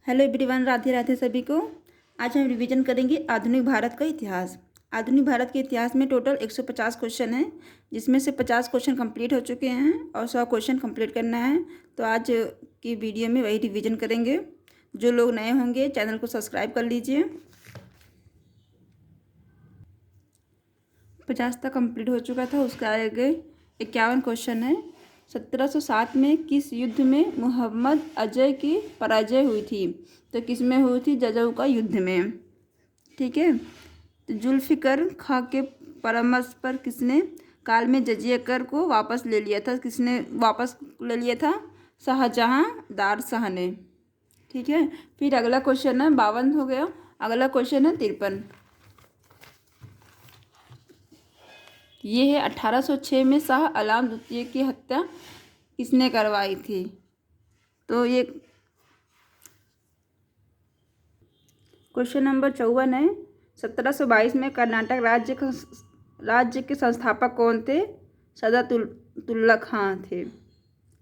Hello everyone, Radhe Radhe सभी को। आज हम रिवीजन करेंगे आधुनिक भारत का इतिहास। आधुनिक भारत के इतिहास में टोटल 150 क्वेश्चन हैं, जिसमें से 50 क्वेश्चन कंप्लीट हो चुके हैं और 100 क्वेश्चन कंप्लीट करना है। तो आज की वीडियो में वही रिवीजन करेंगे। जो लोग नए होंगे चैनल को सब्सक्राइब कर लीजिए। 50 तक कंप्लीट हो चुका था, उसके आगे 51 क्वेश्चन है। 1707 में किस युद्ध में मोहम्मद अजय की पराजय हुई थी? तो किस में हुई थी? जजऊ का युद्ध में। ठीक है। तो जुल्फिकर खां के परामर्श पर किसने काल में जजिया कर को वापस ले लिया था? किसने वापस ले लिया था? शाहजहां दार शाह ने। ठीक है। फिर अगला क्वेश्चन है 52 हो गया। अगला क्वेश्चन है 53। ये है 1806 में शाह आलम द्वितीय की हत्या किसने करवाई थी? तो ये क्वेश्चन नंबर 54 है। 1722 में कर्नाटक राज्य के संस्थापक कौन थे? सदातुल्ला खां थे।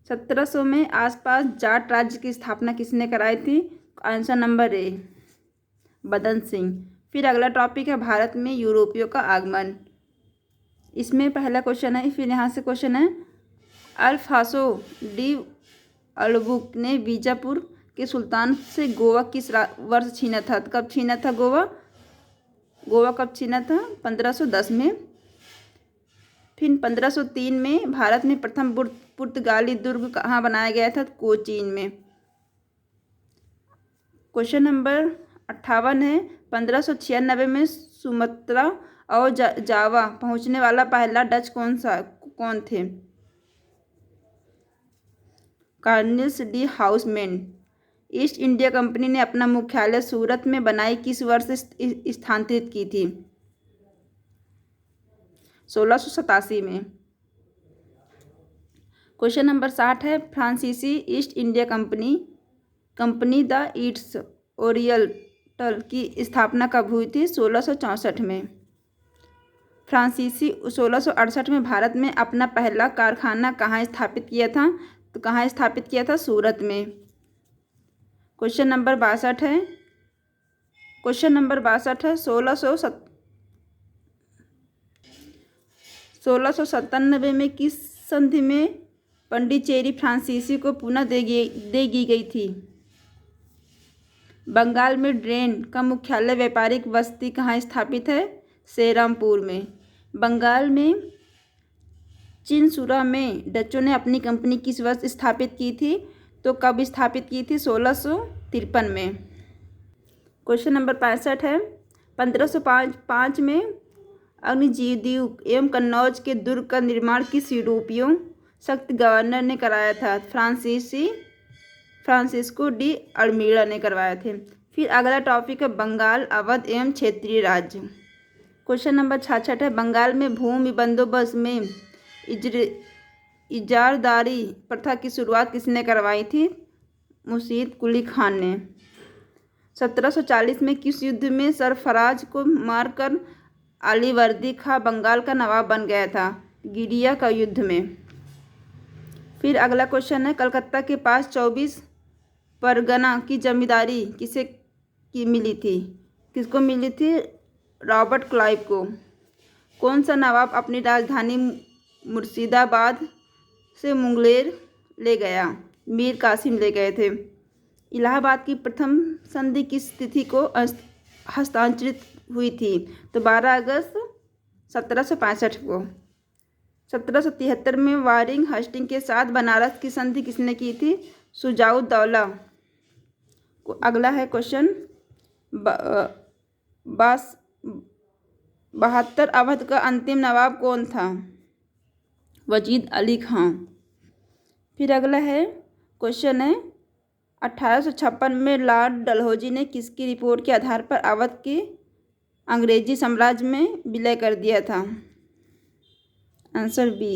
1700 में आसपास जाट राज्य की स्थापना किसने कराई थी? आंसर नंबर ए, बदन सिंह। फिर अगला टॉपिक है भारत में यूरोपियों का आगमन। इसमें पहला क्वेश्चन है, फिर यहाँ से क्वेश्चन है, अल्फांसो डी अल्बुक ने बीजापुर के सुल्तान से गोवा किस वर्ष छीना था? कब छीना था गोवा कब छीना था? 1510 में। फिर 1503 में भारत में प्रथम पुर्तगाली दुर्ग कहाँ बनाया गया था? कोचीन में। क्वेश्चन नंबर 58 है। 1596 में सुमत्रा और जावा पहुंचने वाला पहला डच कौन थे? Cornish D houseman. East India company ने अपना मुख्यालय सूरत में बनाई किस वर्ष स्थानांतरित की थी? 1687 में। क्वेश्चन नंबर 60 है। फ्रांसीसी east India company the east oriental की स्थापना कब हुई थी? 1664 में। फ्रांसीसी 1668 में भारत में अपना पहला कारखाना कहाँ स्थापित किया था? तो कहाँ स्थापित किया था? सूरत में। क्वेश्चन नंबर 62 है। 1697 में किस संधि में पंडिचेरी फ्रांसीसी को पुनः दे दी गई थी? बंगाल में ड्रेन का मुख्यालय व्यापारिक बस्ती कहाँ स्थापित है? सेरामपुर में। बंगाल में चिनसुरा में डचों ने अपनी कंपनी किस वर्ष स्थापित की थी? तो कब स्थापित की थी? 1653 में। क्वेश्चन नंबर 65 है। 1505 में अग्निजीद्वीप एवं कन्नौज के दुर्ग का निर्माण किस यूरोपीय शक्ति गवर्नर ने कराया था? फ्रांसिस्को डी अल्मीड़ा ने करवाए थे। फिर अगला टॉपिक है बंगाल, अवध एवं क्षेत्रीय राज्य। क्वेश्चन नंबर 66 है। बंगाल में भूमि बंदोबस्त में इजारदारी प्रथा की शुरुआत किसने करवाई थी? मुर्शीद कुली खान ने। 1740 में किस युद्ध में सरफराज को मारकर अलीवर्दी खां बंगाल का नवाब बन गया था? गिरिया का युद्ध में। फिर अगला क्वेश्चन है, कलकत्ता के पास 24 परगना की जमींदारी मिली थी? किसको मिली थी? रॉबर्ट क्लाइव को। कौन सा नवाब अपनी राजधानी मुर्शिदाबाद से मुंगेर ले गया? मीर कासिम ले गए थे। इलाहाबाद की प्रथम संधि किस तिथि को हस्तांतरित हुई थी? तो 12 अगस्त 1765 को। 1773 में वारिंग हस्टिंग के साथ बनारस की संधि किसने की थी? शुजाउद्दौला। अगला है क्वेश्चन 72 अवध का अंतिम नवाब कौन था? वजीद अली खां। फिर अगला है क्वेश्चन है 1856 में लॉर्ड डलहौजी ने किसकी रिपोर्ट के आधार पर अवध के अंग्रेजी साम्राज्य में विलय कर दिया था? Answer B.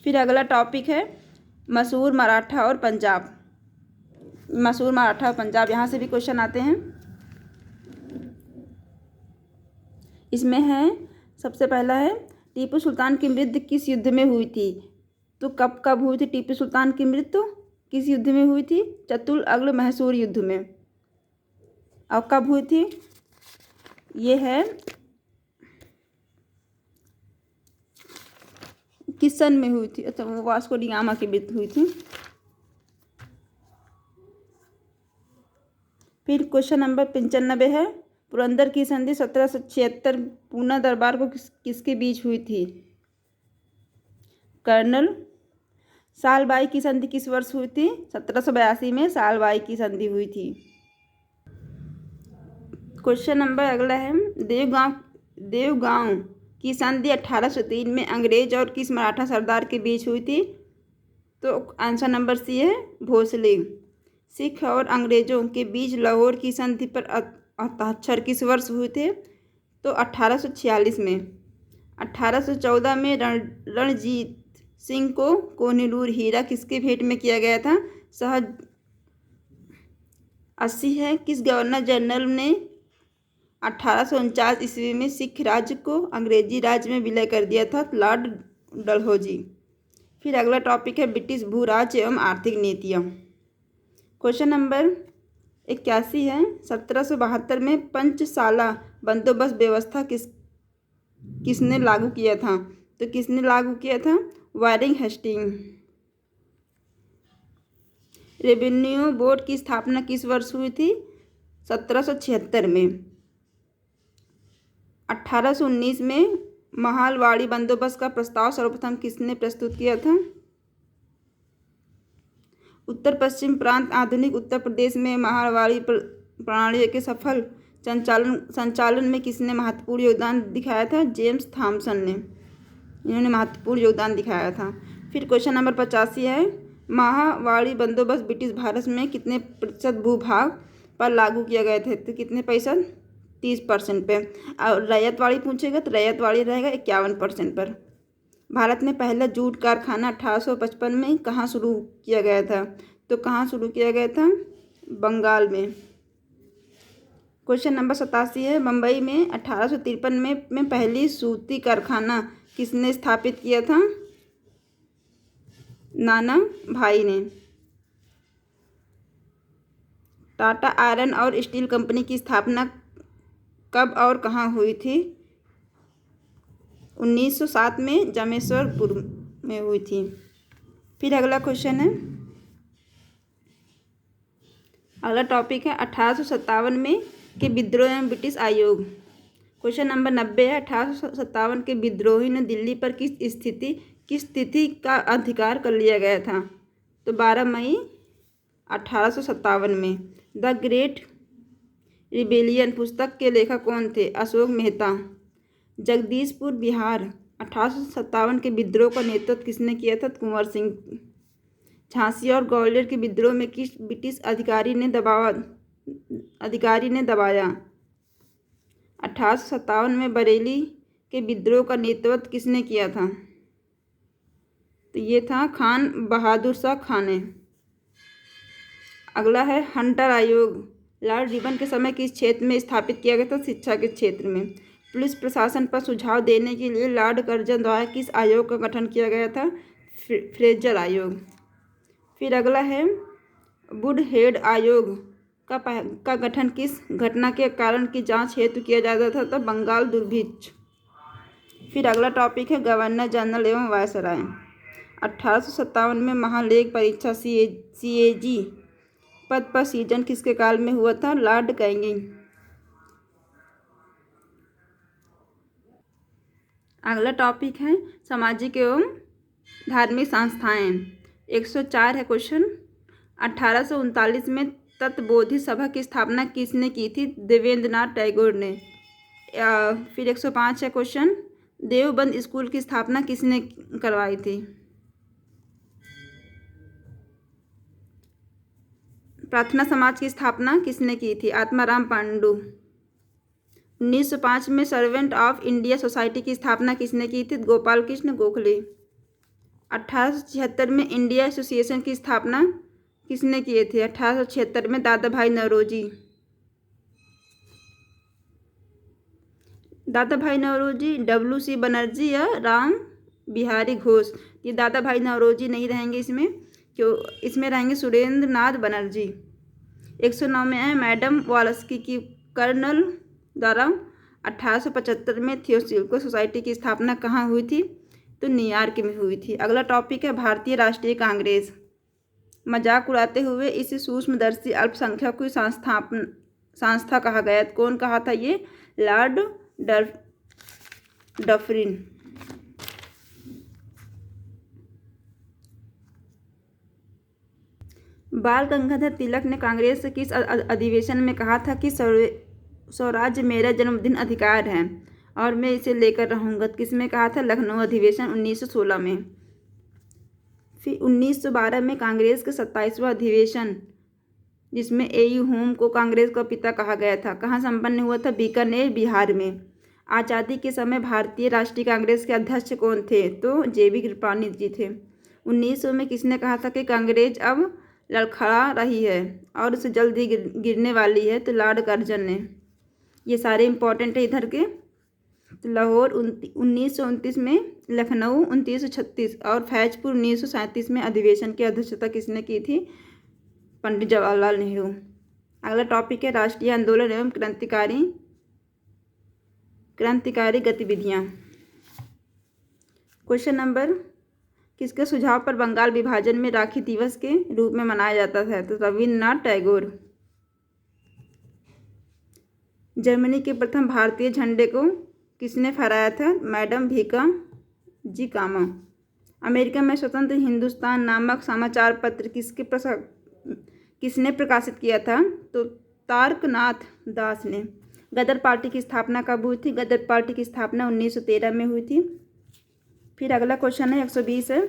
फिर अगला टॉपिक है मसूर, मराठा और पंजाब। यहाँ से भी क्वेश्चन आते हैं। इसमें है, सबसे पहला है, टीपू सुल्तान की मृत्यु किस युद्ध में हुई थी? तो कब हुई थी टीपू सुल्तान की मृत्यु? किस युद्ध में हुई थी? चतुर मैसूर युद्ध में। और कब हुई थी? ये है किस सन में हुई थी? अच्छा, वो वास्को डी गामा की मृत्यु हुई थी। फिर क्वेश्चन नंबर 95 है, पुरंदर की संधि 1776 पूना दरबार को किसके बीच हुई थी? कर्नल। सालबाई की संधि किस वर्ष हुई थी? 1782 में सालबाई की संधि हुई थी। क्वेश्चन नंबर अगला है, देवगांव की संधि 1803 में अंग्रेज और किस मराठा सरदार के बीच हुई थी? तो आंसर नंबर सी है, भोसले। सिख और अंग्रेजों के बीच लाहौर की संधि पर हस्ताक्षर किस वर्ष हुए थे? तो 1846 में। 1814 में रणजीत सिंह को कोहिनूर हीरा किसके भेंट में किया गया था? सहज 80 है, किस गवर्नर जनरल ने 1849 ईस्वी में सिख राज्य को अंग्रेजी राज्य में विलय कर दिया था? लॉर्ड डलहौजी। फिर अगला टॉपिक है, ब्रिटिश भू राज्य एवं आर्थिक नीतियाँ। क्वेश्चन नंबर 81 है, 1772 में पंचशाला बंदोबस्त व्यवस्था किसने लागू किया था? तो किसने लागू किया था? Wiring Hasting. रेवेन्यू बोर्ड की स्थापना किस वर्ष हुई थी? 1776 में। 1819 में महालवाड़ी बंदोबस्त का प्रस्ताव सर्वप्रथम किसने प्रस्तुत किया था? उत्तर पश्चिम प्रांत आधुनिक उत्तर प्रदेश में महालवाड़ी प्रणाली के सफल संचालन में किसने महत्वपूर्ण योगदान दिखाया था? जेम्स थॉमसन ने, इन्होंने महत्वपूर्ण योगदान दिखाया था। फिर क्वेश्चन नंबर 85 है, महावाड़ी बंदोबस्त ब्रिटिश भारत में कितने प्रतिशत भूभाग पर लागू किया गए थे? तो कितने प्रतिशत? 30% पे। और रैयतवाड़ी पूछेगा तो रैयतवाड़ी रहेगा 51% पर। भारत में पहला जूट कारखाना 1855 में कहाँ शुरू किया गया था? तो कहाँ शुरू किया गया था? बंगाल में। क्वेश्चन नंबर 87 है, मुंबई में 1853 में पहली सूती कारखाना किसने स्थापित किया था? नाना भाई ने। टाटा आयरन और स्टील कंपनी की स्थापना कब और कहाँ हुई थी? 1907 में जमेश्वरपुर में हुई थी। फिर अगला क्वेश्चन है, अगला टॉपिक है 1857 में के विद्रोह एवं ब्रिटिश आयोग। क्वेश्चन नंबर 90 है, 1857 के विद्रोही ने दिल्ली पर किस तिथि का अधिकार कर लिया गया था? तो 12 मई 1857 में। द ग्रेट रिबेलियन पुस्तक के लेखक कौन थे? अशोक मेहता। जगदीशपुर बिहार 1857 के विद्रोह का नेतृत्व किसने किया था? कुंवर सिंह। झांसी और ग्वालियर के विद्रोह में किस ब्रिटिश अधिकारी ने दबाया? 1857 में बरेली के विद्रोह का नेतृत्व किसने किया था? तो ये था खान बहादुर शाह खाने। अगला है हंटर आयोग, लॉर्ड रिबन के समय किस क्षेत्र में स्थापित किया गया था? शिक्षा के क्षेत्र में। पुलिस प्रशासन पर सुझाव देने के लिए लॉर्ड कर्जन द्वारा किस आयोग का गठन किया गया था? फ्रेजर आयोग। फिर अगला है वुडहेड आयोग का गठन किस घटना के कारण की जांच हेतु किया जाता था? तो बंगाल दुर्भिक्ष। फिर अगला टॉपिक है गवर्नर जनरल एवं वायसराय। 1857 में महालेख परीक्षा CAG पद पर सीजन किसके काल में हुआ था? Lord Canning. अगला टॉपिक है सामाजिक एवं धार्मिक संस्थाएं। 104 है क्वेश्चन। 1839 में तत्बोधि सभा की स्थापना किसने की थी? देवेंद्रनाथ टैगोर ने। फिर 105 है क्वेश्चन, देवबंद स्कूल की स्थापना किसने करवाई थी? प्रार्थना समाज की स्थापना किसने की थी? आत्माराम पांडु। 1905 में सर्वेंट ऑफ इंडिया सोसाइटी की स्थापना किसने की थी? गोपाल कृष्ण गोखले। 1876 में इंडिया एसोसिएशन की स्थापना किसने किए थे? 1876 में दादा भाई नौरोजी। दादा भाई नौरोजी, WC बनर्जी या राम बिहारी घोष। ये दादा भाई नौरोजी नहीं रहेंगे इसमें। क्यों इसमें रहेंगे सुरेंद्र नाथ बनर्जी। 109 में है मैडम वालस्की की कर्नल द्वारा 1875 में थियोसॉफिकल सोसाइटी की स्थापना कहाँ हुई थी? तो न्यूयॉर्क में हुई थी। अगला टॉपिक है भारतीय राष्ट्रीय कांग्रेस। मजाक उड़ाते हुए इसे सूक्ष्मदर्शी अल्पसंख्यकों की संस्था कहा गया। कौन कहा था ये? Lord Dufferin. बाल गंगाधर तिलक ने कांग्रेस के किस अधिवेशन में कहा था कि स्वराज्य मेरा जन्मदिन अधिकार है और मैं इसे लेकर रहूँगा? किसमें कहा था? लखनऊ अधिवेशन 1916 में। फिर 1912 में कांग्रेस का 27वां अधिवेशन, जिसमें ए.यू. होम को कांग्रेस का पिता कहा गया था, कहाँ संपन्न हुआ था? बीकानेर, बिहार में। आज़ादी के समय भारतीय राष्ट्रीय कांग्रेस के अध्यक्ष कौन थे? तो जे.बी. कृपलानी जी थे। 1900 में किसने कहा था कि कांग्रेस अब लड़खड़ा रही है और उसे जल्द ही गिरने वाली है? तो लॉर्ड कर्जन ने। ये सारे इंपॉर्टेंट है इधर के। तो लाहौर 1929 में, लखनऊ 1936 और फैजपुर 1937 में अधिवेशन की अध्यक्षता किसने की थी? पंडित जवाहरलाल नेहरू। अगला टॉपिक है राष्ट्रीय आंदोलन एवं क्रांतिकारी गतिविधियाँ। क्वेश्चन नंबर, किसके सुझाव पर बंगाल विभाजन में राखी दिवस के रूप में मनाया जाता है? तो रविन्द्रनाथ टैगोर। जर्मनी के प्रथम भारतीय झंडे को किसने फहराया था? मैडम भीखा जी कामा। अमेरिका में स्वतंत्र हिंदुस्तान नामक समाचार पत्र किसने प्रकाशित किया था? तो तारकनाथ दास ने। गदर पार्टी की स्थापना कब हुई थी? गदर पार्टी की स्थापना 1913 में हुई थी। फिर अगला क्वेश्चन है 120 है।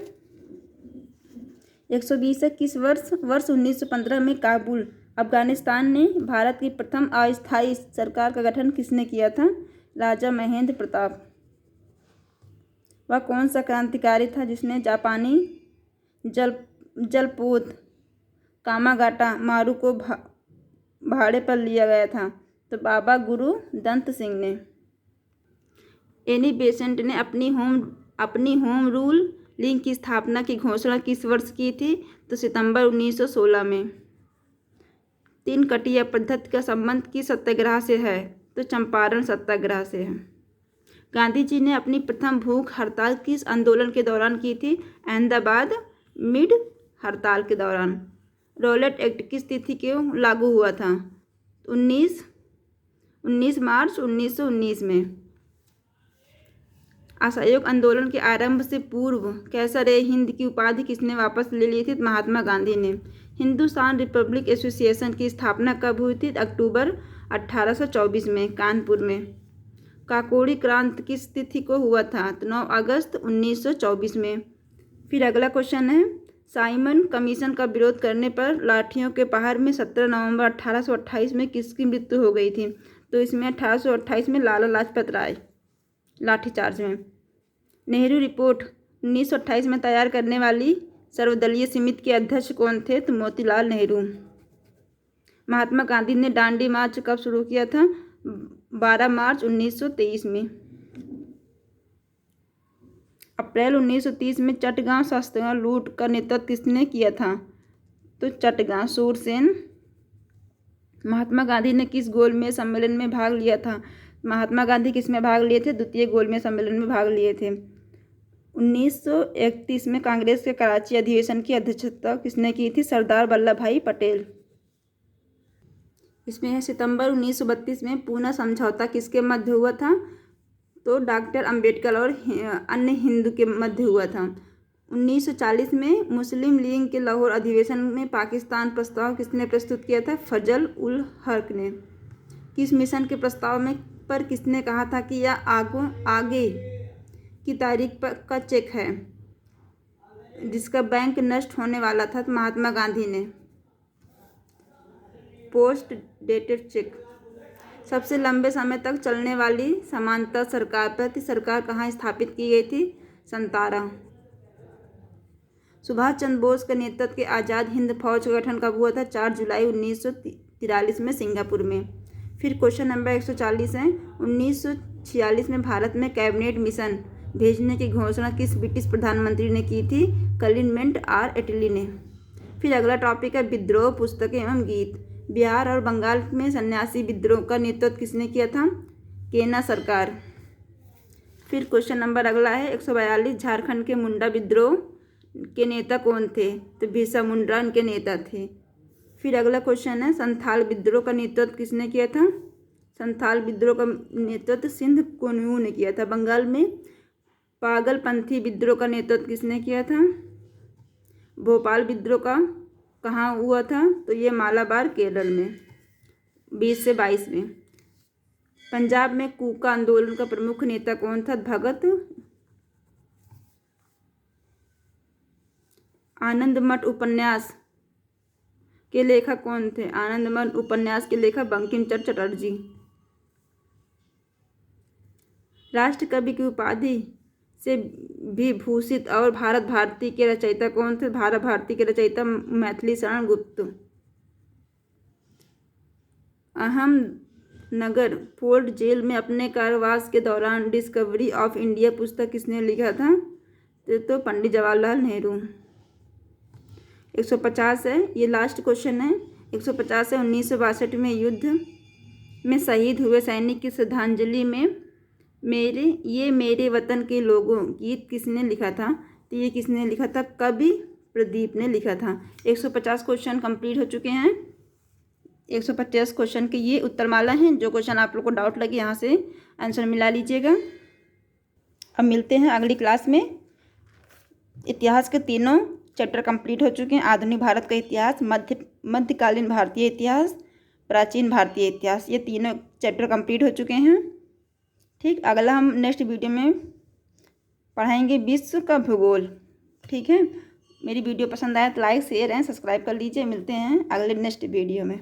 120 है किस वर्ष 1915 में काबुल अफगानिस्तान ने भारत की प्रथम अस्थायी सरकार का गठन किसने किया था? राजा महेंद्र प्रताप। वह कौन सा क्रांतिकारी था जिसने जापानी जलपोत कामागाटा मारू को भाड़े पर लिया गया था? तो बाबा गुरु दंत सिंह ने। एनी बेसेंट ने अपनी होम रूल लीग की स्थापना की घोषणा किस वर्ष की थी? तो सितंबर 1916 में। 3 कटिया पद्धति का संबंध किस सत्याग्रह से है? तो चंपारण सत्याग्रह से है। गांधी जी ने अपनी प्रथम भूख हड़ताल किस आंदोलन के दौरान की थी? अहमदाबाद मिड हड़ताल के दौरान। रॉलेट एक्ट किस तिथि को लागू हुआ था? 19 मार्च 1919 में। असहयोग आंदोलन के आरंभ से पूर्व कैसर ए हिंद की उपाधि किसने वापस ले ली थी? महात्मा गांधी ने। हिंदुस्तान रिपब्लिक एसोसिएशन की स्थापना कब हुई थी? अक्टूबर 1824 में, कानपुर में। काकोड़ी क्रांति किस तिथि को हुआ था? तो 9 अगस्त 1924 में। फिर अगला क्वेश्चन है साइमन कमीशन का विरोध करने पर लाठियों के पहाड़ में 17 नवंबर 1828 में किसकी मृत्यु हो गई थी? तो इसमें 1828 में लाला लाजपत राय लाठीचार्ज में। नेहरू रिपोर्ट 1928 में तैयार करने वाली सर्वदलीय समिति के अध्यक्ष कौन थे? तो मोतीलाल नेहरू। महात्मा गांधी ने दांडी मार्च कब शुरू किया था? 12 मार्च 1923 में। अप्रैल 1930 में चटगांव शस्त्रगांव लूट का नेतृत्व किसने किया था? तो चटगांव सूरसेन। महात्मा गांधी ने किस गोलमेज सम्मेलन में भाग लिया था? महात्मा गांधी किस में भाग लिए थे? द्वितीय गोलमेज सम्मेलन में भाग लिए थे। 1931 में कांग्रेस के कराची अधिवेशन की अध्यक्षता किसने की थी? सरदार वल्लभ भाई पटेल। इसमें है सितंबर 1932 में पूना समझौता किसके मध्य हुआ था? तो डॉक्टर अंबेडकर और अन्य हिंदू के मध्य हुआ था। 1940 में मुस्लिम लीग के लाहौर अधिवेशन में पाकिस्तान प्रस्ताव किसने प्रस्तुत किया था? फजल उल हक ने। किस मिशन के प्रस्ताव में पर किसने कहा था कि यह आगे की तारीख पर का चेक है जिसका बैंक नष्ट होने वाला था? तो महात्मा गांधी ने। Post dated cheque. सबसे लंबे समय तक चलने वाली समांतर सरकार कहाँ स्थापित की गई थी? संतारा। सुभाष चंद्र बोस के नेतृत्व के आज़ाद हिंद फौज का गठन कब हुआ था? 4 जुलाई 1943 में, सिंगापुर में। फिर क्वेश्चन नंबर 140 है 1946 में भारत में कैबिनेट मिशन भेजने की घोषणा किस ब्रिटिश प्रधानमंत्री ने की थी? क्लेमेंट आर एटली ने। फिर अगला टॉपिक है विद्रोह पुस्तकें एवं गीत। बिहार और बंगाल में सन्यासी विद्रोह का नेतृत्व किसने किया था? केना सरकार। फिर क्वेश्चन नंबर अगला है 142, झारखंड के मुंडा विद्रोह के नेता कौन थे? तो बिरसा मुंडा इनके नेता थे। फिर अगला क्वेश्चन है संथाल विद्रोह का नेतृत्व किसने किया था? संथाल विद्रोह का नेतृत्व सिंध कुन्नू ने किया था। बंगाल में पागलपंथी विद्रोह का नेतृत्व किसने किया था? भोपाल विद्रोह का कहाँ हुआ था? तो ये मालाबार केरल में 20 से 22 में। पंजाब में कूका आंदोलन का प्रमुख नेता कौन था? भगत। आनंद मठ उपन्यास के लेखक कौन थे? आनंद मठ उपन्यास के लेखक बंकिम चंद्र चटर्जी। राष्ट्र कवि की उपाधि से विभूषित और भारत भारती के रचयिता कौन थे? भारत भारती के रचयिता मैथिली शरण गुप्त। अहमदनगर फोर्ट जेल में अपने कारावास के दौरान डिस्कवरी ऑफ इंडिया पुस्तक किसने लिखा था? तो पंडित जवाहरलाल नेहरू। 150 है, ये लास्ट क्वेश्चन है। 150 है, 1962 में युद्ध में शहीद हुए सैनिक की श्रद्धांजलि में मेरे वतन के लोगों गीत किसने लिखा था? तो ये किसने लिखा था? कवि प्रदीप ने लिखा था। 150 क्वेश्चन कंप्लीट हो चुके हैं। 150 क्वेश्चन के ये उत्तरमाला हैं। जो क्वेश्चन आप लोग को डाउट लगे यहाँ से आंसर मिला लीजिएगा। अब मिलते हैं अगली क्लास में। इतिहास के तीनों चैप्टर कंप्लीट हो चुके हैं। आधुनिक भारत का इतिहास, मध्यकालीन भारतीय इतिहास, प्राचीन भारतीय इतिहास, ये तीनों चैप्टर कंप्लीट हो चुके हैं। ठीक, अगला हम नेक्स्ट वीडियो में पढ़ाएंगे विश्व का भूगोल। ठीक है, मेरी वीडियो पसंद आए तो लाइक शेयर एंड सब्सक्राइब कर लीजिए। मिलते हैं अगले नेक्स्ट वीडियो में।